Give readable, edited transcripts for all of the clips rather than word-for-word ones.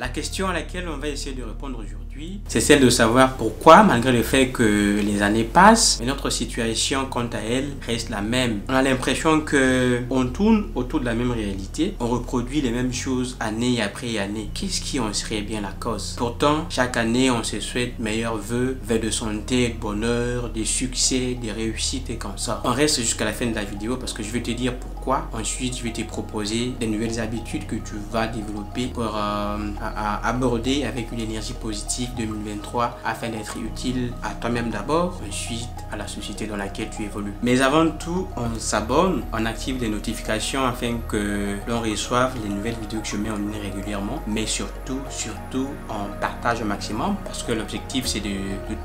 La question à laquelle on va essayer de répondre aujourd'hui, c'est celle de savoir pourquoi, malgré le fait que les années passent, notre situation, quant à elle, reste la même. On a l'impression qu'on tourne autour de la même réalité, on reproduit les mêmes choses année après année. Qu'est-ce qui en serait bien la cause? Pourtant, chaque année, on se souhaite meilleurs vœux de santé, de bonheur, de succès, de réussite et comme ça. On reste jusqu'à la fin de la vidéo parce que je vais te dire pourquoi. Ensuite, je vais te proposer des nouvelles habitudes que tu vas développer pour à aborder avec une énergie positive 2023 afin d'être utile à toi-même d'abord, ensuite à la société dans laquelle tu évolues. Mais avant tout, on s'abonne, on active les notifications afin que l'on reçoive les nouvelles vidéos que je mets en ligne régulièrement. Mais surtout, on partage au maximum parce que l'objectif c'est de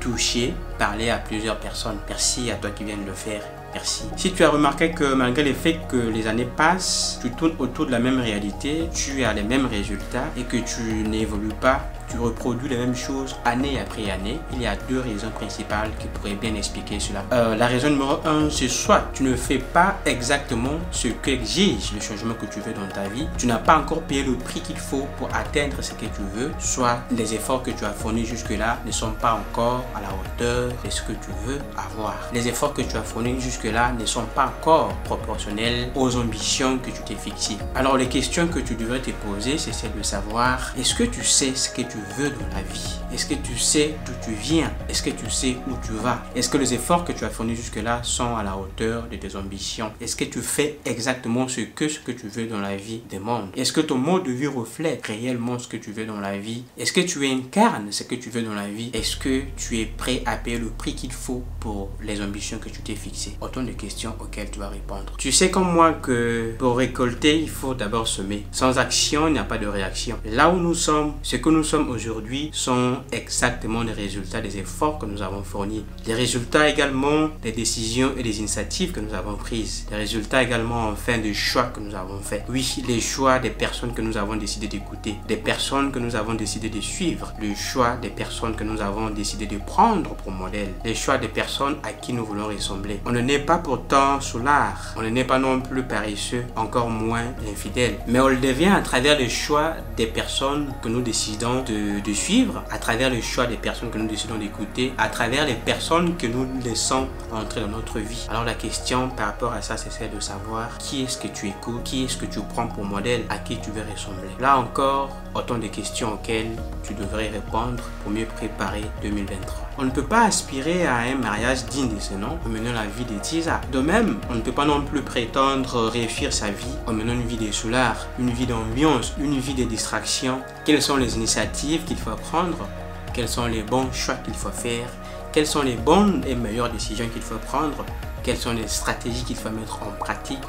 toucher, parler à plusieurs personnes. Merci à toi qui viens de le faire. Merci. Si tu as remarqué que malgré le fait que les années passent, tu tournes autour de la même réalité, tu as les mêmes résultats et que tu n'évolues pas, tu reproduis les mêmes choses année après année, il y a deux raisons principales qui pourraient bien expliquer cela. La raison numéro 1, c'est soit tu ne fais pas exactement ce qu'exige le changement que tu veux dans ta vie, tu n'as pas encore payé le prix qu'il faut pour atteindre ce que tu veux, soit les efforts que tu as fournis jusque-là ne sont pas encore à la hauteur de ce que tu veux avoir. Les efforts que tu as fournis jusque-là ne sont pas encore proportionnels aux ambitions que tu t'es fixées. Alors les questions que tu devrais te poser, c'est celle de savoir, est-ce que tu sais ce que tu veux dans la vie? Est-ce que tu sais d'où tu viens? Est-ce que tu sais où tu vas? Est-ce que les efforts que tu as fournis jusque-là sont à la hauteur de tes ambitions? Est-ce que tu fais exactement ce que tu veux dans la vie demande? Est-ce que ton mode de vie reflète réellement ce que tu veux dans la vie? Est-ce que tu incarnes ce que tu veux dans la vie? Est-ce que tu es prêt à payer le prix qu'il faut pour les ambitions que tu t'es fixées? Autant de questions auxquelles tu vas répondre. Tu sais comme moi que pour récolter, il faut d'abord semer. Sans action, il n'y a pas de réaction. Là où nous sommes, ce que nous sommes aujourd'hui sont exactement les résultats des efforts que nous avons fournis. Les résultats également des décisions et des initiatives que nous avons prises. Les résultats également enfin des choix que nous avons faits. Oui, les choix des personnes que nous avons décidé d'écouter. Des personnes que nous avons décidé de suivre. Le choix des personnes que nous avons décidé de prendre pour modèle. Les choix des personnes à qui nous voulons ressembler. On ne n'est pas pourtant soulard. On ne n'est pas non plus paresseux, encore moins infidèle. Mais on le devient à travers le choix des personnes que nous décidons de suivre, à travers le choix des personnes que nous décidons d'écouter, à travers les personnes que nous laissons entrer dans notre vie. Alors la question par rapport à ça, c'est celle de savoir qui est-ce que tu écoutes, qui est-ce que tu prends pour modèle, à qui tu veux ressembler. Là encore, autant de questions auxquelles tu devrais répondre pour mieux préparer 2023. On ne peut pas aspirer à un mariage digne de ce nom en menant la vie des tisards. De même, on ne peut pas non plus prétendre réussir sa vie en menant une vie des soulards, une vie d'ambiance, une vie de distraction. Quelles sont les initiatives qu'il faut prendre? Quels sont les bons choix qu'il faut faire? Quelles sont les bonnes et meilleures décisions qu'il faut prendre? Quelles sont les stratégies qu'il faut mettre en pratique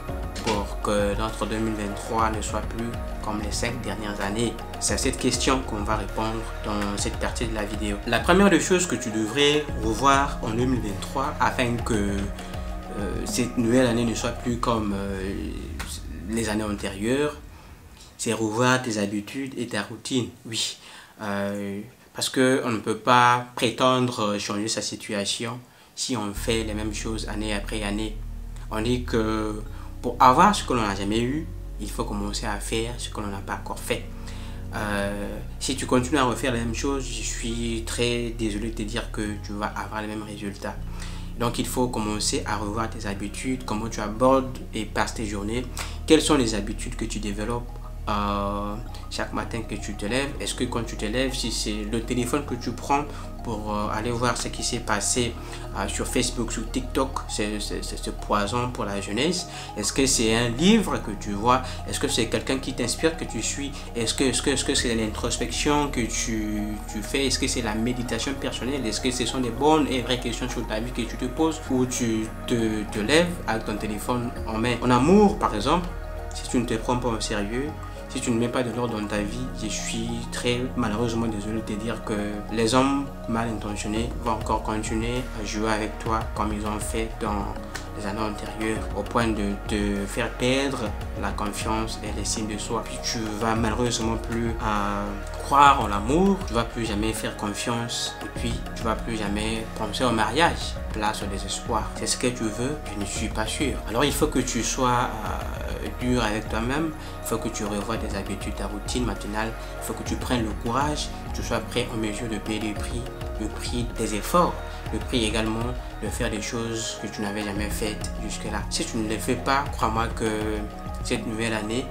pour que notre 2023 ne soit plus comme les 5 dernières années? C'est à cette question qu'on va répondre dans cette partie de la vidéo. La première des choses que tu devrais revoir en 2023 afin que cette nouvelle année ne soit plus comme les années antérieures, c'est revoir tes habitudes et ta routine. Oui, parce qu'on ne peut pas prétendre changer sa situation si on fait les mêmes choses année après année. On dit que pour avoir ce que l'on n'a jamais eu, il faut commencer à faire ce que l'on n'a pas encore fait. Si tu continues à refaire les mêmes choses, je suis très désolé de te dire que tu vas avoir les mêmes résultats. Donc il faut commencer à revoir tes habitudes, comment tu abordes et passes tes journées, quelles sont les habitudes que tu développes chaque matin que tu te lèves. Est-ce que quand tu te lèves, si c'est le téléphone que tu prends pour aller voir ce qui s'est passé sur Facebook, sur TikTok, c'est ce poison pour la jeunesse? Est-ce que c'est un livre que tu vois? Est-ce que c'est quelqu'un qui t'inspire, que tu suis? Est-ce que c'est l'introspection que tu fais? Est-ce que c'est la méditation personnelle? Est-ce que ce sont des bonnes et vraies questions sur ta vie que tu te poses, ou tu te lèves avec ton téléphone en main? En amour, par exemple, si tu ne te prends pas au sérieux, si tu ne mets pas de l'ordre dans ta vie, je suis très malheureusement désolé de te dire que les hommes mal intentionnés vont encore continuer à jouer avec toi comme ils ont fait dans les années antérieures, au point de te faire perdre la confiance et l'estime de soi. Puis tu vas malheureusement plus croire en l'amour, tu vas plus jamais faire confiance, et puis tu vas plus jamais penser au mariage. Place au désespoir. C'est ce que tu veux? Je ne suis pas sûr. Alors il faut que tu sois dur avec toi-même. Il faut que tu revoies tes habitudes, ta routine matinale. Il faut que tu prennes le courage, que tu sois prêt en mesure de payer le prix des efforts, le prix également de faire des choses que tu n'avais jamais faites jusque-là. Si tu ne les fais pas, crois-moi que cette nouvelle année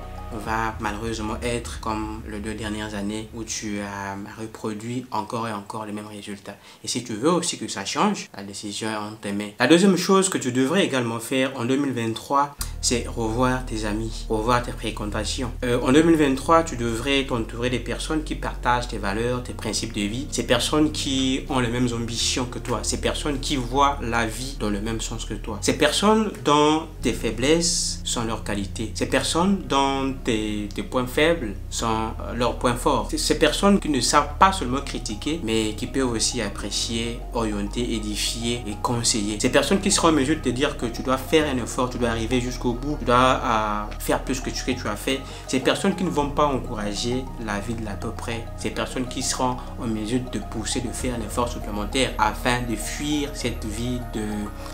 va malheureusement être comme les 2 dernières années où tu as reproduit encore et encore les mêmes résultats. Et si tu veux aussi que ça change, la décision est entre tes mains. La deuxième chose que tu devrais également faire en 2023, c'est revoir tes amis, revoir tes fréquentations. En 2023, tu devrais t'entourer des personnes qui partagent tes valeurs, tes principes de vie, ces personnes qui ont les mêmes ambitions que toi, ces personnes qui voient la vie dans le même sens que toi, ces personnes dont tes faiblesses sont leurs qualités, ces personnes dont tes points faibles sont leurs points forts, ces personnes qui ne savent pas seulement critiquer, mais qui peuvent aussi apprécier, orienter, édifier et conseiller, ces personnes qui seront en mesure de te dire que tu dois faire un effort, tu dois arriver jusqu'au bout, tu dois faire plus que ce que tu as fait. Ces personnes qui ne vont pas encourager la vie de l'à peu près, ces personnes qui seront en mesure de pousser, de faire un effort supplémentaire afin de fuir cette vie de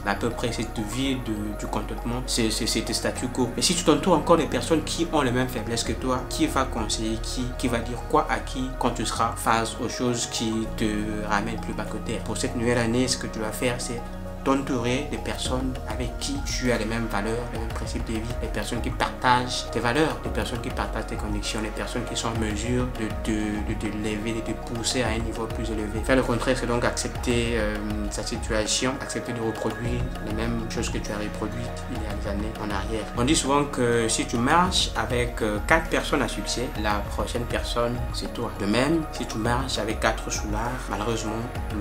l'à peu près, cette vie du contentement, c'est statu quo. Et si tu t'entoures encore des personnes qui ont les mêmes faiblesses que toi, qui va conseiller qui va dire quoi à qui quand tu seras face aux choses qui te ramènent plus bas que terre. Pour cette nouvelle année, ce que tu vas faire, c'est t'entourer des personnes avec qui tu as les mêmes valeurs, les mêmes principes de vie, les personnes qui partagent tes valeurs, les personnes qui partagent tes convictions, les personnes qui sont en mesure de te lever, de te pousser à un niveau plus élevé. Faire le contraire, c'est donc accepter sa situation, accepter de reproduire les mêmes choses que tu as reproduites il y a des années en arrière. On dit souvent que si tu marches avec 4 personnes à succès, la prochaine personne, c'est toi. De même, si tu marches avec 4 soulards, malheureusement,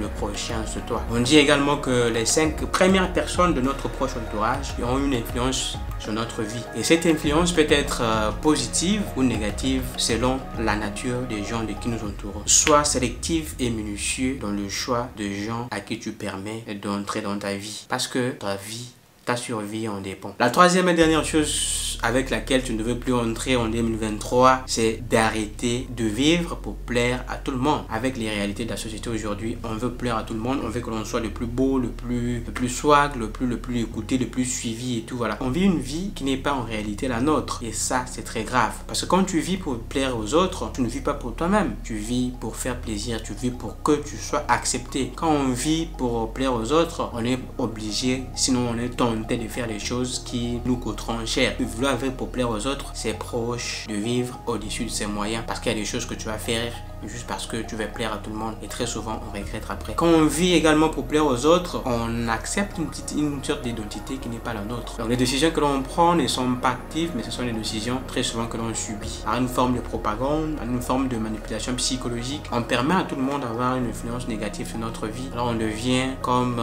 le prochain, c'est toi. On dit également que les 5 premières personnes de notre proche entourage ont une influence sur notre vie. Et cette influence peut être positive ou négative selon la nature des gens de qui nous entourons. Sois sélectif et minutieux dans le choix de gens à qui tu permets d'entrer dans ta vie. Parce que ta vie, ta survie en dépend. La troisième et dernière chose avec laquelle tu ne veux plus entrer en 2023, c'est d'arrêter de vivre pour plaire à tout le monde. Avec les réalités de la société aujourd'hui, on veut plaire à tout le monde, on veut que l'on soit le plus beau, le plus swag, le plus écouté, le plus suivi et tout, voilà. On vit une vie qui n'est pas en réalité la nôtre et ça, c'est très grave. Parce que quand tu vis pour plaire aux autres, tu ne vis pas pour toi-même. Tu vis pour faire plaisir, tu vis pour que tu sois accepté. Quand on vit pour plaire aux autres, on est obligé, sinon on est tenté de faire des choses qui nous coûteront cher. Vouloir vivre pour plaire aux autres, c'est proche de vivre au-dessus de ses moyens parce qu'il y a des choses que tu vas faire juste parce que tu veux plaire à tout le monde et très souvent on regrette après. Quand on vit également pour plaire aux autres, on accepte une sorte d'identité qui n'est pas la nôtre. Donc les décisions que l'on prend ne sont pas actives, mais ce sont des décisions très souvent que l'on subit par une forme de propagande, par une forme de manipulation psychologique. On permet à tout le monde d'avoir une influence négative sur notre vie. Alors on devient comme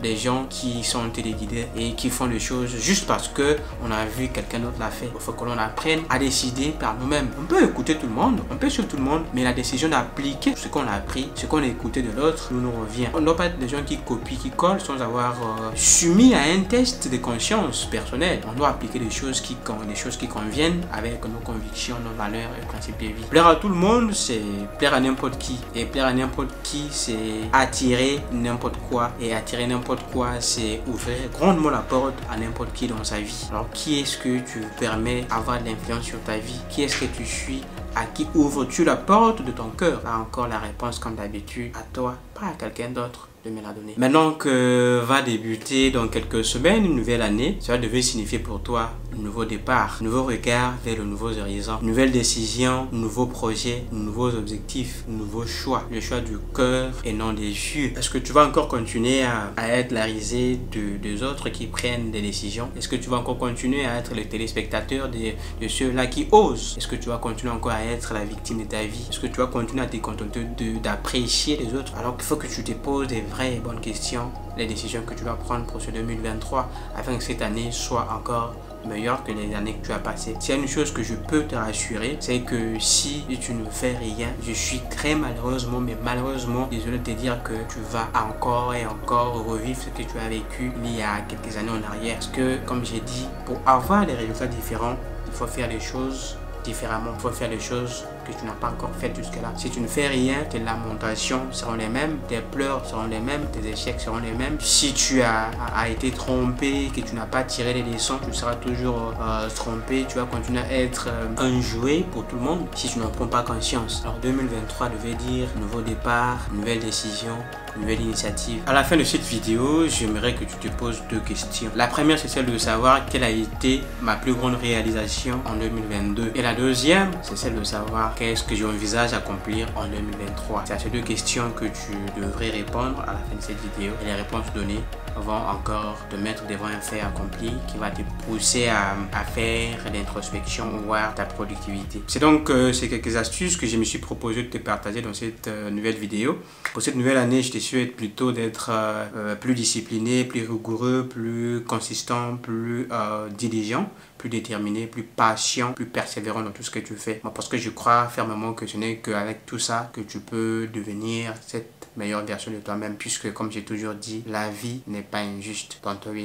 des gens qui sont téléguidés et qui font les choses juste parce que on a vu quelqu'un d'autre l'a fait. Il faut que l'on apprenne à décider par nous-mêmes. On peut écouter tout le monde, on peut suivre tout le monde, mais la décision d'appliquer ce qu'on a appris, ce qu'on a écouté de l'autre, nous revient. On ne doit pas être des gens qui copient, qui collent sans avoir soumis à un test de conscience personnelle. On doit appliquer des choses qui conviennent avec nos convictions, nos valeurs et principes de vie. Plaire à tout le monde, c'est plaire à n'importe qui. Et plaire à n'importe qui, c'est attirer n'importe quoi. Et attirer n'importe quoi, c'est ouvrir grandement la porte à n'importe qui dans sa vie. Alors, qui est-ce que tu permets d'avoir de l'influence sur ta vie? Qui est-ce que tu suis? À qui ouvres-tu la porte de ton cœur? Là encore la réponse comme d'habitude, à toi, pas à quelqu'un d'autre de me la donner. Maintenant que va débuter dans quelques semaines une nouvelle année, cela devait signifier pour toi un nouveau départ, un nouveau regard vers le nouveau horizon, une nouvelle décision, un nouveau projet, de nouveaux objectifs, un nouveau choix, le choix du cœur et non des yeux. Est-ce que tu vas encore continuer à être la risée des autres qui prennent des décisions? Est-ce que tu vas encore continuer à être le téléspectateur de ceux-là qui osent? Est-ce que tu vas continuer encore à être la victime de ta vie? Est-ce que tu vas continuer à te contenter d'apprécier les autres? Alors qu'il faut que tu te poses des vraies et bonnes questions, les décisions que tu vas prendre pour ce 2023 afin que cette année soit encore meilleure que les années que tu as passées. S'il y a une chose que je peux te rassurer, c'est que si tu ne fais rien, je suis très malheureusement désolé de te dire que tu vas encore et encore revivre ce que tu as vécu il y a quelques années en arrière. Parce que, comme j'ai dit, pour avoir des résultats différents, il faut faire les choses différemment. Il faut faire les choses que tu n'as pas encore faites jusque-là. Si tu ne fais rien, tes lamentations seront les mêmes, tes pleurs seront les mêmes, tes échecs seront les mêmes. Si tu as été trompé, que tu n'as pas tiré les leçons, tu seras toujours trompé, tu vas continuer à être un jouet pour tout le monde si tu n'en prends pas conscience. Alors 2023 devait dire nouveau départ, nouvelle décision, nouvelle initiative. À la fin de cette vidéo, j'aimerais que tu te poses deux questions. La première, c'est celle de savoir quelle a été ma plus grande réalisation en 2022. Et la deuxième, c'est celle de savoir qu'est-ce que j'envisage accomplir en 2023. C'est à ces deux questions que tu devrais répondre à la fin de cette vidéo. Et les réponses données vont encore te mettre devant un fait accompli qui va te pousser à faire l'introspection ou voir ta productivité. C'est donc ces quelques astuces que je me suis proposé de te partager dans cette nouvelle vidéo. Pour cette nouvelle année, je te souhaite plutôt d'être plus discipliné, plus rigoureux, plus consistant, plus diligent, plus déterminé, plus patient, plus persévérant dans tout ce que tu fais. Moi, parce que je crois fermement que ce n'est qu'avec tout ça que tu peux devenir cette meilleure version de toi-même, puisque comme j'ai toujours dit, la vie n'est pas injuste. Don't worry.